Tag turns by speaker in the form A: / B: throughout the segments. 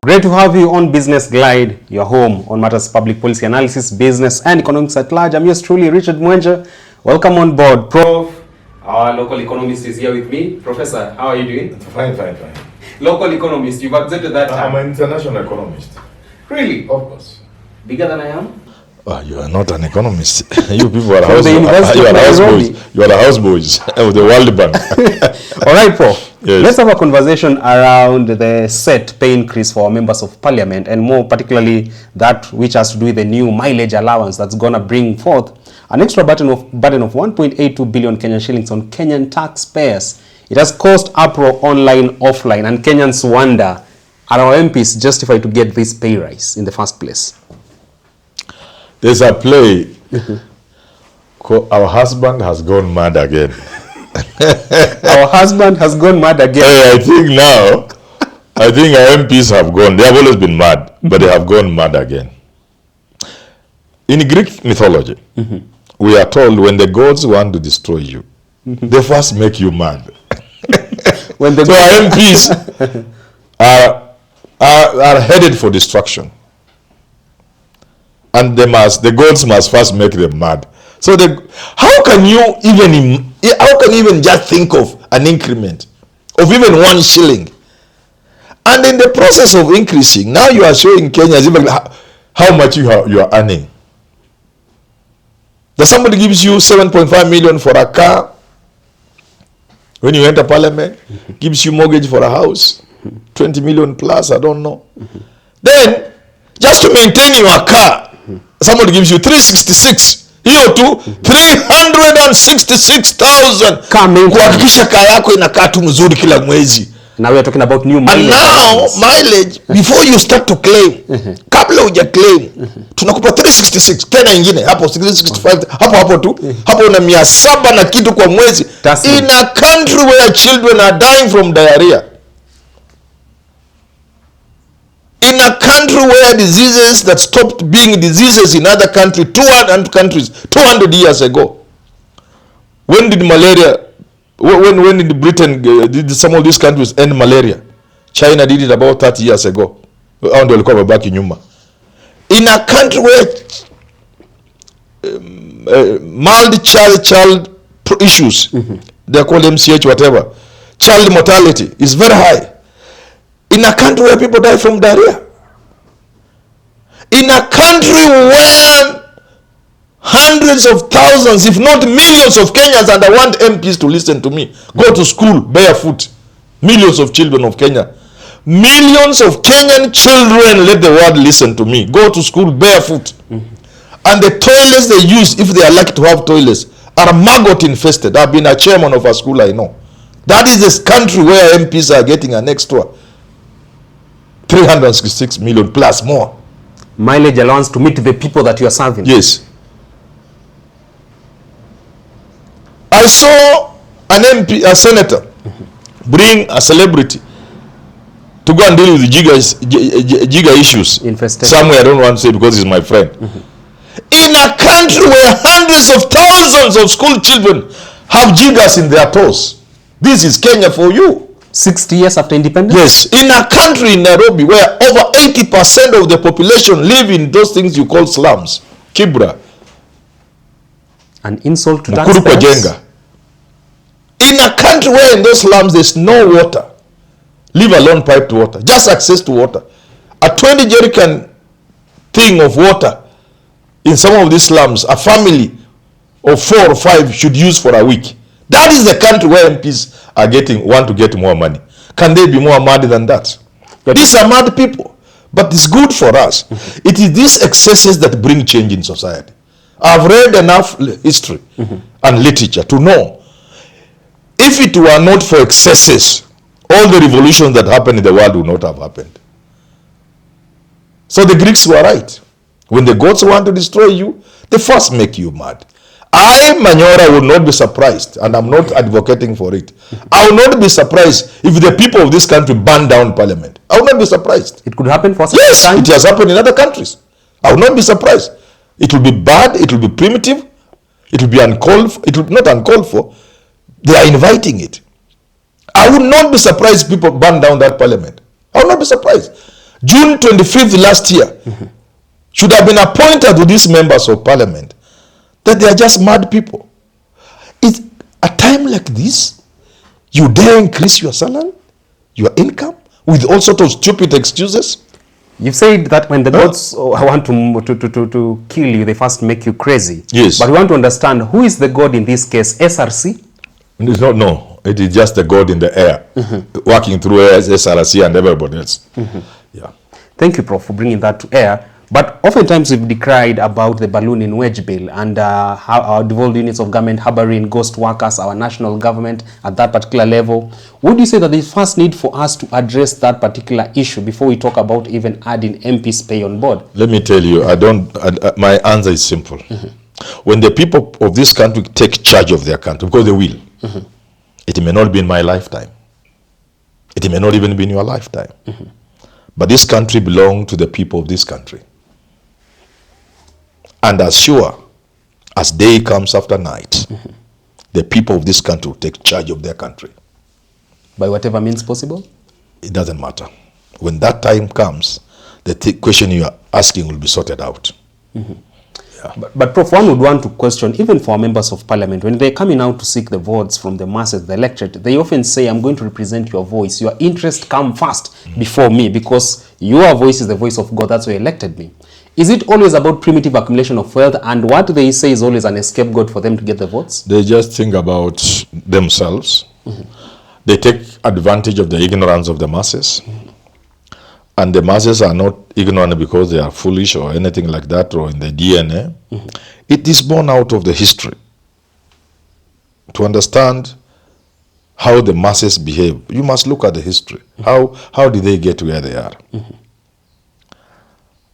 A: Great to have you on Business Glide, your home on matters public policy analysis, business and economics at large. I'm yours truly, Richard Mwenja. Welcome on board. Prof, our local economist is here with me. Professor, how are you doing?
B: Fine.
A: Local economist, you've accepted that term.
B: I'm an international economist.
A: Really?
B: Of course.
A: Bigger than I am?
B: Oh, you are not an economist. You people are houseboys. You are the houseboys of the World Bank.
A: All right, Prof.
B: Yes.
A: Let's have a conversation around the set pay increase for members of parliament, and more particularly that which has to do with the new mileage allowance that's going to bring forth an extra burden of 1.82 billion Kenyan shillings on Kenyan taxpayers. It has caused uproar online, offline, and Kenyans wonder, are our MPs justified to get this pay rise in the first place?
B: There's a play. Our husband has gone mad again.
A: Our husband has gone mad again.
B: I think our MPs have gone. They have always been mad, but they have gone mad again. In Greek mythology, we are told when the gods want to destroy you, they first make you mad.
A: When the
B: so our MPs are headed for destruction. And the gods must first make them mad. So how can you even just think of an increment of even 1 shilling? And in the process of increasing, now you are showing Kenyans even how much you are earning. That somebody gives you 7.5 million for a car when you enter parliament, gives you mortgage for a house, 20 million plus, I don't know. Then, just to maintain your car, somebody gives you 366. Hiyo tu 366,000 kuhakikisha kaa yako inakaa tu mzuri kila mwezi.
A: Now we are talking about new mileage.
B: And now mileage, before you start to claim, kabla uja claim, tunakupa 366, tena ingine hapo 365, hapo tu, hapo una 700 na kitu kwa mwezi. In a country where children are dying from diarrhea. In a country where diseases that stopped being diseases in other countries, 200 years ago. When did malaria, when did Britain, did some of these countries end malaria? China did it about 30 years ago. In a country where mild child issues, they call MCH whatever, child mortality is very high. In a country where people die from diarrhea. In a country where hundreds of thousands, if not millions of Kenyans, and I want MPs to listen to me, go to school barefoot. Millions of children of Kenya. Millions of Kenyan children, let the world listen to me, go to school barefoot. And the toilets they use, if they are lucky to have toilets, are maggot infested. I've been a chairman of a school, I know. That is this country where MPs are getting an extra 366 million plus more.
A: Mileage allowance to meet the people that you are serving.
B: Yes. I saw an MP, a senator, bring a celebrity to go and deal with the giga issues.
A: Infested.
B: Somewhere, I don't want to say because he's my friend. In a country where hundreds of thousands of school children have gigas in their toes. This is Kenya for you.
A: 60 years after independence?
B: Yes. In a country in Nairobi where over 80% of the population live in those things you call slums. Kibra.
A: An insult to taxpayers.
B: In a country where in those slums there's no water. Leave alone piped water. Just access to water. A 20 jerrycan thing of water in some of these slums, a family of 4 or 5 should use for a week. That is the country where MPs want to get more money. Can they be more mad than that? These are mad people, but it's good for us. It is these excesses that bring change in society. I've read enough history and literature to know if it were not for excesses, all the revolutions that happened in the world would not have happened. So the Greeks were right. When the gods want to destroy you, they first make you mad. I, Manyora, would not be surprised, and I'm not advocating for it. I will not be surprised if the people of this country burn down parliament. I will not be surprised.
A: It could happen for some time.
B: Yes, it has happened in other countries. I will not be surprised. It will be bad, it will be primitive, it will be uncalled for, it will not uncalled for. They are inviting it. I would not be surprised if people burn down that parliament. I would not be surprised. June 25th last year, should have been appointed to these members of parliament, that they are just mad people. It's a time like this, you dare increase your salary, your income, with all sorts of stupid excuses?
A: You've said that when the gods want to kill you, they first make you crazy.
B: Yes.
A: But we want to understand, who is the god in this case? SRC?
B: It's not, no. It is just the god in the air, working through SRC and everybody else. Yeah.
A: Thank you, Prof, for bringing that to air. But oftentimes we've decried about the balloon in wage bill and how our devolved units of government harboring ghost workers, our national government at that particular level. Would you say that there's first need for us to address that particular issue before we talk about even adding MPs pay on board?
B: Let me tell you, my answer is simple. When the people of this country take charge of their country, because they will, it may not be in my lifetime. It may not even be in your lifetime. But this country belongs to the people of this country. And as sure as day comes after night, the people of this country will take charge of their country.
A: By whatever means possible?
B: It doesn't matter. When that time comes, the question you are asking will be sorted out. Yeah.
A: But Prof, one would want to question, even for members of parliament, when they're coming out to seek the votes from the masses, the electorate, they often say, I'm going to represent your voice. Your interest come first before me, because your voice is the voice of God. That's why you elected me. Is it always about primitive accumulation of wealth, and what they say is always an scapegoat for them to get the votes?
B: They just think about themselves. They take advantage of the ignorance of the masses. And the masses are not ignorant because they are foolish or anything like that, or in the DNA. It is born out of the history. To understand how the masses behave, you must look at the history. How did they get where they are?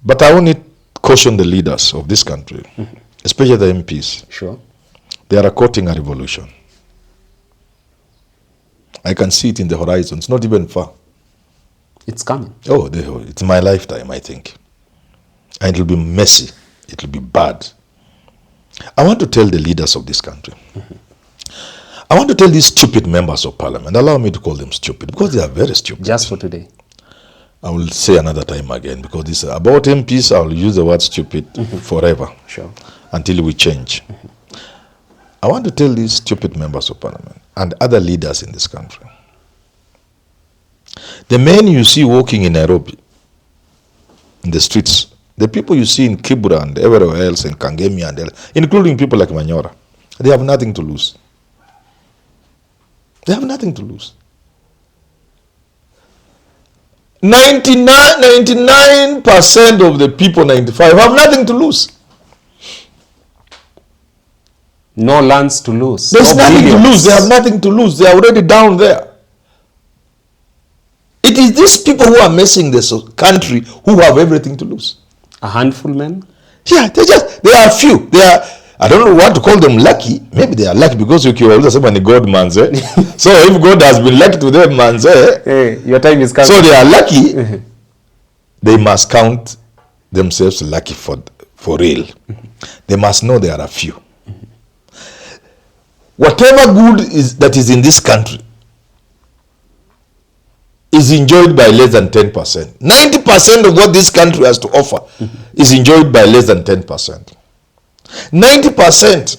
B: But I only caution the leaders of this country, especially the MPs.
A: Sure.
B: They are courting a revolution. I can see it in the horizon. It's not even far.
A: It's coming.
B: Oh, it's my lifetime, I think. And it will be messy. It will be bad. I want to tell the leaders of this country. I want to tell these stupid members of parliament. Allow me to call them stupid, because they are very stupid.
A: Just for today.
B: I will say another time again, because this about MPs, I will use the word stupid forever.
A: Sure.
B: Until we change. I want to tell these stupid members of parliament and other leaders in this country. The men you see walking in Nairobi, in the streets, the people you see in Kibra and everywhere else, in Kangemi and including people like Manyora, they have nothing to lose. They have nothing to lose. 99% of the people, 95, have nothing to lose.
A: No lands to lose.
B: There's nothing to lose. They have nothing to lose. They are already down there. It is these people who are messing this country who have everything to lose.
A: A handful, men?
B: Yeah, they are few. They are, I don't know what to call them, lucky. Maybe they are lucky because you can always say God man. So if God has been lucky to them, man,
A: hey, your time is coming.
B: So they are lucky. They must count themselves lucky for real. They must know they are a few. Whatever good that is in this country is enjoyed by less than 10%. 90% of what this country has to offer is enjoyed by less than 10%. 90%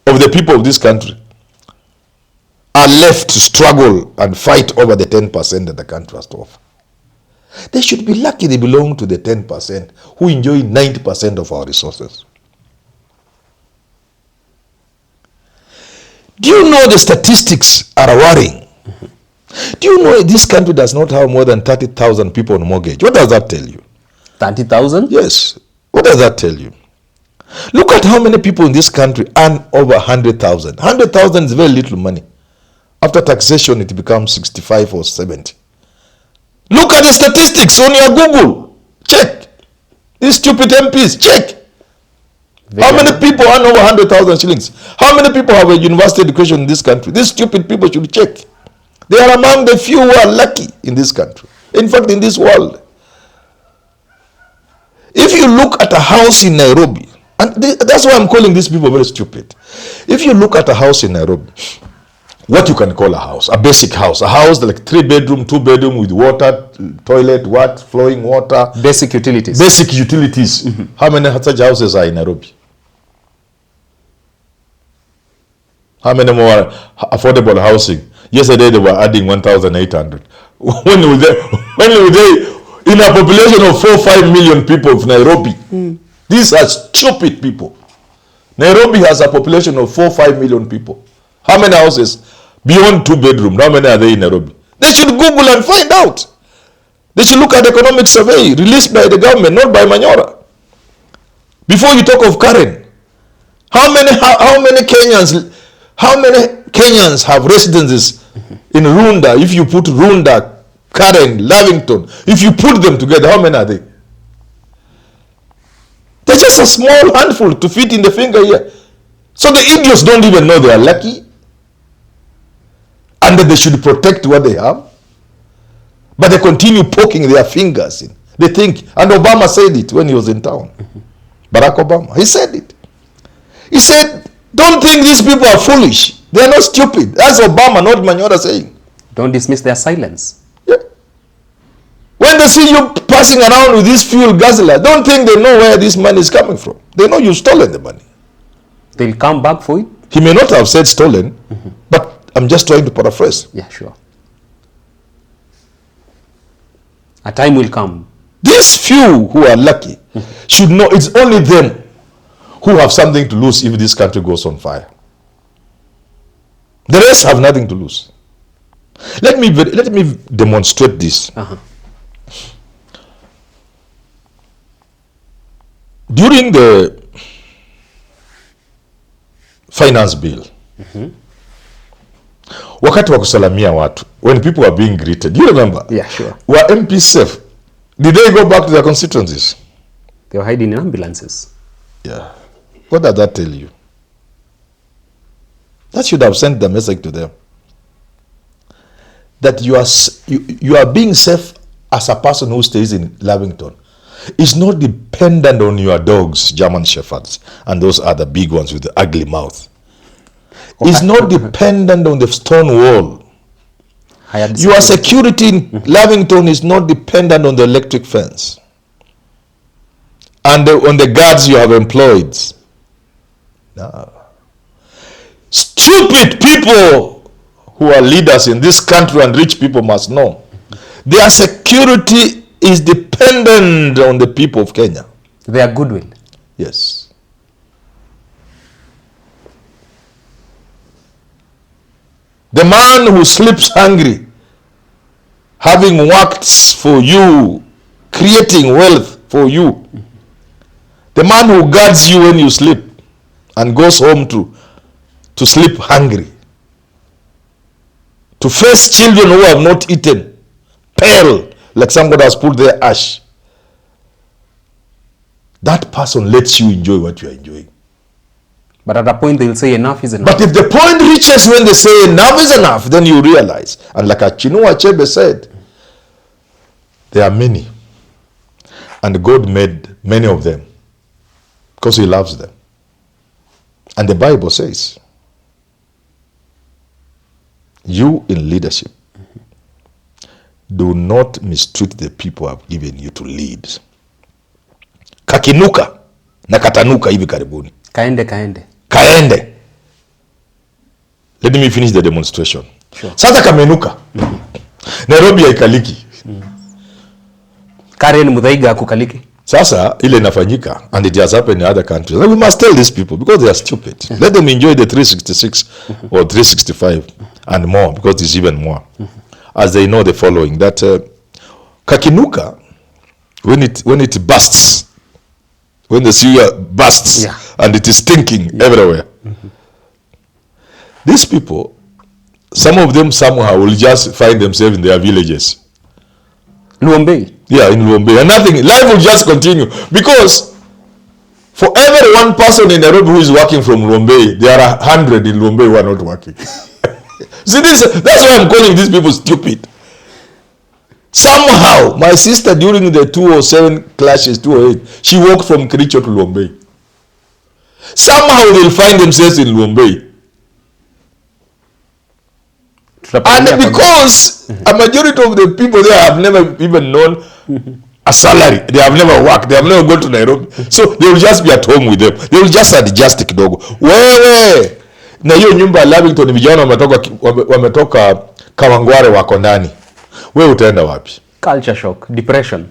B: of the people of this country are left to struggle and fight over the 10% that the country has to offer. They should be lucky they belong to the 10% who enjoy 90% of our resources. Do you know the statistics are worrying? Do you know this country does not have more than 30,000 people on mortgage? What does that tell you?
A: 30,000?
B: Yes. What does that tell you? Look at how many people in this country earn over 100,000. 100,000 is very little money. After taxation, it becomes 65 or 70. Look at the statistics on your Google. Check. These stupid MPs, check. How many people earn over 100,000 shillings? How many people have a university education in this country? These stupid people should check. They are among the few who are lucky in this country. In fact, in this world. If you look at a house in Nairobi, and that's why I'm calling these people very stupid. If you look at a house in Nairobi, what you can call a house, a basic house, a house like 3-bedroom, 2-bedroom with water, toilet, flowing water.
A: Basic utilities.
B: Basic utilities. How many such houses are in Nairobi? How many more affordable housing? Yesterday they were adding 1,800. When were they in a population of 4-5 million people of Nairobi? These are stupid people. Nairobi has a population of 4-5 million people. How many houses beyond 2-bedroom? How many are there in Nairobi? They should Google and find out. They should look at the economic survey released by the government, not by Manyora. Before you talk of Karen, how many Kenyans have residences in Runda? If you put Runda, Karen, Lavington, if you put them together, how many are they? They're just a small handful to fit in the finger here. So the idiots don't even know they are lucky and that they should protect what they have. But they continue poking their fingers in. They think, and Obama said it when he was in town. Barack Obama, he said it. He said, don't think these people are foolish. They are not stupid. That's Obama, not Manyora saying.
A: Don't dismiss their silence.
B: Yeah. When they see you passing around with this fuel guzzler, don't think they know where this money is coming from. They know you've stolen the money.
A: They'll come back for it.
B: He may not have said stolen, but I'm just trying to paraphrase.
A: Yeah, sure. A time will come.
B: These few who are lucky should know it's only them who have something to lose if this country goes on fire. The rest have nothing to lose. Let me demonstrate this. During the finance bill, wakati wa kusalamia watu, when people were being greeted, do you remember?
A: Yeah, sure.
B: Were MPs safe? Did they go back to their constituencies?
A: They were hiding in ambulances.
B: Yeah. What does that tell you? That should have sent the message to them. That you are being safe as a person who stays in Lavington. It's not dependent on your dogs, German Shepherds, and those other big ones with the ugly mouth. It's not dependent on the stone wall. Your security in Lavington is not dependent on the electric fence and on the guards you have employed. No. Stupid people who are leaders in this country and rich people must know their security is dependent on the people of Kenya.
A: Their goodwill.
B: Yes. The man who sleeps hungry, having worked for you, creating wealth for you. The man who guards you when you sleep and goes home to sleep hungry. To face children who have not eaten, pale, like somebody has put their ash. That person lets you enjoy what you are enjoying.
A: But at a point they'll say enough is enough.
B: But if the point reaches when they say enough is enough, then you realize. And like Chinua Achebe said, there are many. And God made many of them because he loves them. And the Bible says, you in leadership, do not mistreat the people I've given you to lead. Kakinuka na katanuka hivi karibuni. Kaende. Let me finish the demonstration.
A: Sure.
B: Sasa kamenuka. Nairobi haikaliki.
A: Karen Mudhaiga kukaliki.
B: Sasa ile inafanyika and it has happened in other countries. And we must tell these people because they are stupid. Let them enjoy the 366 or 365 and more because it's even more. As they know the following that kakinuka when it bursts, when the sewer bursts and it is stinking everywhere. These people, some of them somehow will just find themselves in their villages.
A: Luombe.
B: Yeah, in Luombe. And nothing, life will just continue. Because for every one person in Nairobi who is working from Luombe, there are 100 in Luombe who are not working. See, that's why I'm calling these people stupid. Somehow, my sister during the 207 clashes, 208, she walked from Kericho to Luombe. Somehow they'll find themselves in Luombe. And because a majority of the people there have never even known a salary, they have never worked, they have never gone to Nairobi, so they will just be at home with them, they will just adjust kidogo. Wewe na hiyo nyumba Lavington, vijana wametoka Kawangware wako ndani, wewe utaenda wapi?
A: Culture shock, depression.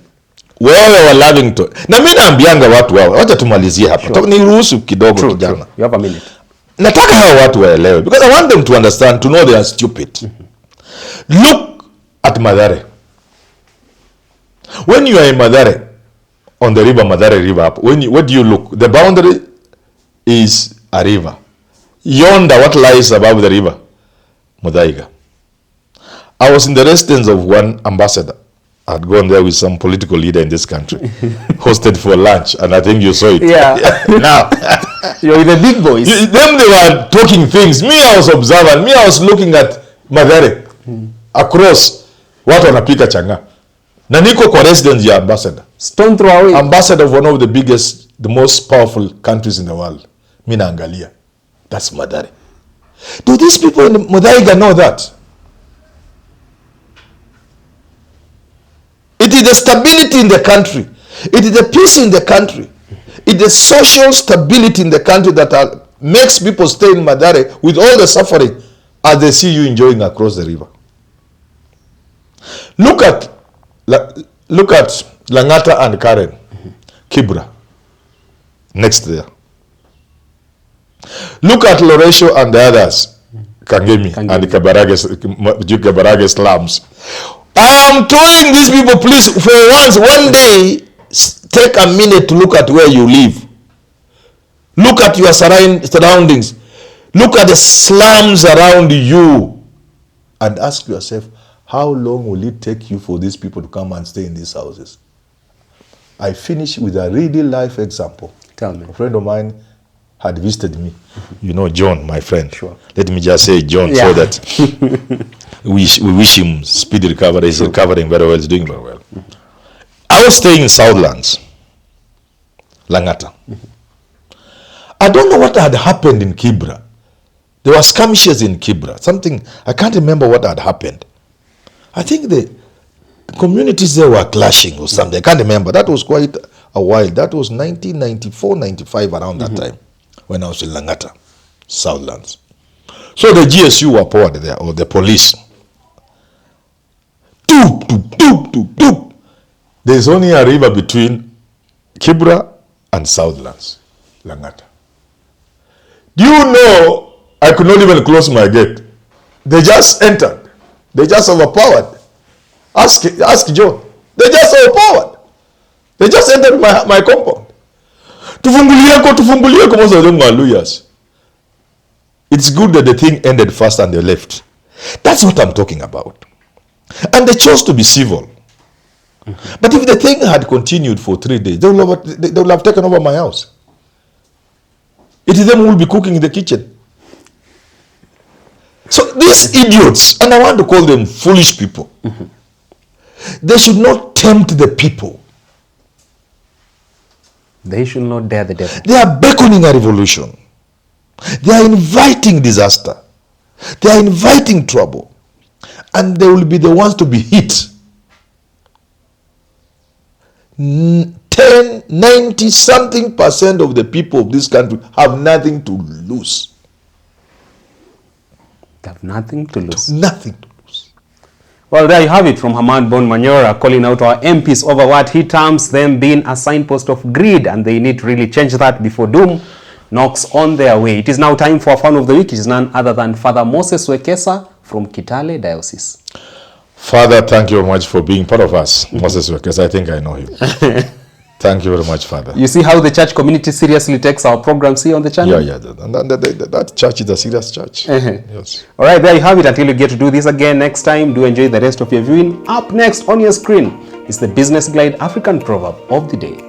B: Wewe wa Lavington, na mimi naambianga watu wao, wacha tumalizie hapa.
A: Sure.
B: Niruhusu kidogo kijana.
A: You have a minute.
B: Nataka hao watu waelewe, because I want them to understand, to know they are stupid. Look at Mathare. When you are in Mathare, on the river, Mathare River, what do you look? The boundary is a river. Yonder, what lies above the river? Muthaiga. I was in the residence of one ambassador. I had gone there with some political leader in this country, hosted for lunch, and I think you saw it.
A: Yeah.
B: Now,
A: you're with the big boys.
B: Them, they were talking things. Me, I was observant. Me, I was looking at Mathare across. What wanapika changa. Na niko kwa residence ya ambassador.
A: Stone throw away.
B: Ambassador of one of the biggest, the most powerful countries in the world. Mi naangalia. That's Mathare. Do these people in Muthaiga know that? It is the stability in the country. It is the peace in the country. It is the social stability in the country that makes people stay in Mathare with all the suffering as they see you enjoying across the river. Look at Langata and Karen, Kibra, next there. Look at Loresho and the others, Kangemi. And the Kabarage slums. I am telling these people, please, for once, one day, take a minute to look at where you live. Look at your surroundings. Look at the slums around you. And ask yourself, how long will it take you for these people to come and stay in these houses? I finish with a really life example.
A: Tell me.
B: A friend of mine had visited me. You know John, my friend.
A: Sure.
B: Let me just say John, so that we wish him speedy recovery. He's recovering very well. He's doing very well. I was staying in Southlands, Langata. I don't know what had happened in Kibra. There were skirmishes in Kibra. Something, I can't remember what had happened. I think the communities there were clashing or something. I can't remember. That was quite a while. That was 1994, 95, around that time, when I was in Langata, Southlands. So the GSU were poured there, or the police. There's only a river between Kibra and Southlands, Langata. Do you know, I could not even close my gate. They just entered. They just overpowered. Ask John. They just overpowered. They just entered my compound. Tufumbulieko, most of them were lawyers. It's good that the thing ended fast and they left. That's what I'm talking about. And they chose to be civil. But if the thing had continued for 3 days, they would have taken over my house. It is them who will be cooking in the kitchen. So these idiots, and I want to call them foolish people, they should not tempt the people.
A: They should not dare the devil.
B: They are beckoning a revolution. They are inviting disaster. They are inviting trouble. And they will be the ones to be hit. 90% of the people of this country have nothing to lose.
A: They have nothing to lose.
B: Nothing to lose.
A: Well, there you have it from Herman Manyora calling out our MPs over what he terms them being a signpost of greed, and they need to really change that before doom knocks on their way. It is now time for our fan of the week. It is none other than Father Moses Wekesa from Kitale Diocese.
B: Father, thank you very much for being part of us. Moses Wekesa, I think I know him. Thank you very much, Father.
A: You see how the church community seriously takes our programs here on the channel?
B: Yeah. And that church is a serious church. Yes.
A: All right, there you have it. Until you get to do this again next time, do enjoy the rest of your viewing. Up next on your screen is the Business Glide African Proverb of the Day.